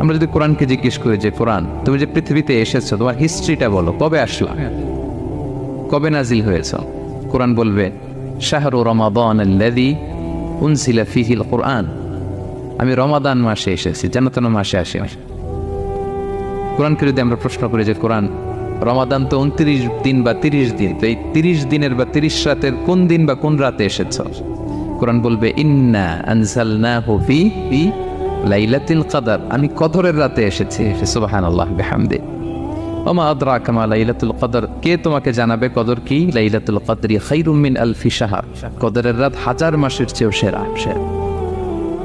আমরা যদি কোরআনকে জিজ্ঞেস করি যে কোরআন তুমি যে পৃথিবীতে এসেছো তোমার হিস্ট্রিটা বলো, কবে আসলা, কবে নাজিল হয়েছ? কোরআন বলবে শাহরু রমাদান আল্লাযী উনজিলা ফীহিল কোরআন, আমি রমাদান মাসে এসেছি, যেন তেন মাসে আসি। কোরআনকে যদি আমরা প্রশ্ন করি যে কোরআন রমাদান তো 29 দিন বা 30 দিন, তো এই 30 দিনের বা 30 রাতের কোন দিন বা কোন রাতে এসেছ? কোরআন বলবে ইন্না আনজালনাহু ফি লাইলাতুল কদর, আমি কদরের রাতে এসেছি। সুবহানাল্লাহ বিহামদিহি। ওমা আদরাকা মা লাইলাতুল কদর, কে তোমাকে জানাবে কদর কি? লাইলাতুল কদরি খায়রুম মিন আলফি শাহর, কদরের রাত 1000 মাসের চেয়েও সেরা।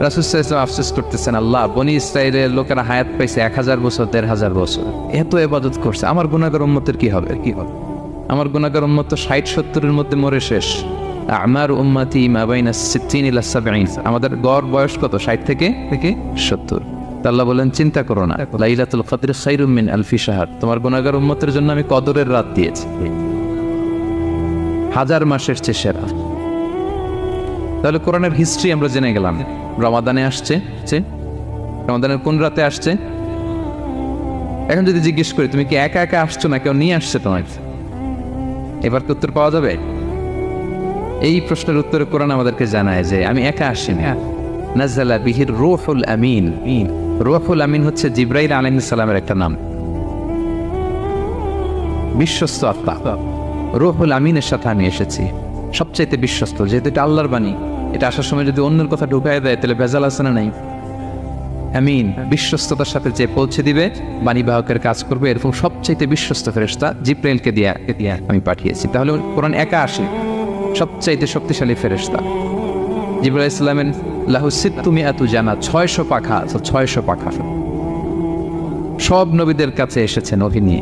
রাসূল সাল্লাল্লাহু আলাইহি ওয়াসাল্লাম আফসোস করতেছেন, আল্লাহ বনি ইসরাইলের লোকেরা হায়াত পাইছে 1000 বছর 1500 বছর, এত ইবাদত করছে, আমার গুনাহগার উম্মতের কি হবে? আমার গুনাহগার উম্মত তো 60-70 এর মধ্যে মরে শেষ। আমার উম্মতি মা বাইনা 60 ইলা 70, আমাদের গড় বয়স কত? 60 থেকে 70। আল্লাহ বলেন চিন্তা করো না, লাইলাতুল কদর খায়রুম মিন আলফি শাহর, তোমার গুনাহগার উম্মতের জন্য আমি কদরের রাত দিয়েছি 1000 মাসের চেয়ে সেরা। তাহলে কোরআনের হিস্ট্রি আমরা জেনে গেলাম। রমাদানে আসছে, রমাদানের কোন রাতে আসছে? এখন যদি জিজ্ঞেস করি তুমি কি একা একা আসছো না কেউ নিয়ে আসছে তোমাকে, এবার কি উত্তর পাওয়া যাবে? এই প্রশ্নের উত্তরে কোরআন আমাদেরকে জানায় যে আমি একা আসিনি। নাযালা বিহির রূহুল আমিন, রূহুল আমিন হচ্ছে জিবরাইল আলাইহিস সালামের একটা নাম, বিশ্বস্ত আত্মা। রূহুল আমিনের সাথে আমি এসেছি, সবচাইতে বিশ্বস্ত, যেহেতু এটা আল্লাহর বাণী, এটা আসার সময় যদি অন্যের কথা ঢুকায় দেয় তাহলে ভেজাল আছে না নাই? আমিন, বিশ্বস্ততার সাথে যে পৌঁছে দিবে, বাণী বাহকের কাজ করবে, এরকম সবচাইতে বিশ্বস্ত ফেরেশতা জিবরাইলকে দিয়ে আমি পাঠিয়েছি। তাহলে কোরআন একা আসে, সবচাইতে শক্তিশালী ফেরেশতা। জিবরাইল আলাইহিস সালামের লাহু সিত্তুমিআতু জানাহ, 600 পাখা, 600 পাখা। সব নবীদের কাছে এসেছেন ওহী নিয়ে,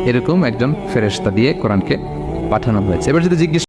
এরকম একজন ফেরেশতা দিয়ে কোরআনকে পাঠানো হয়েছে। এবার যদি জিজ্ঞেস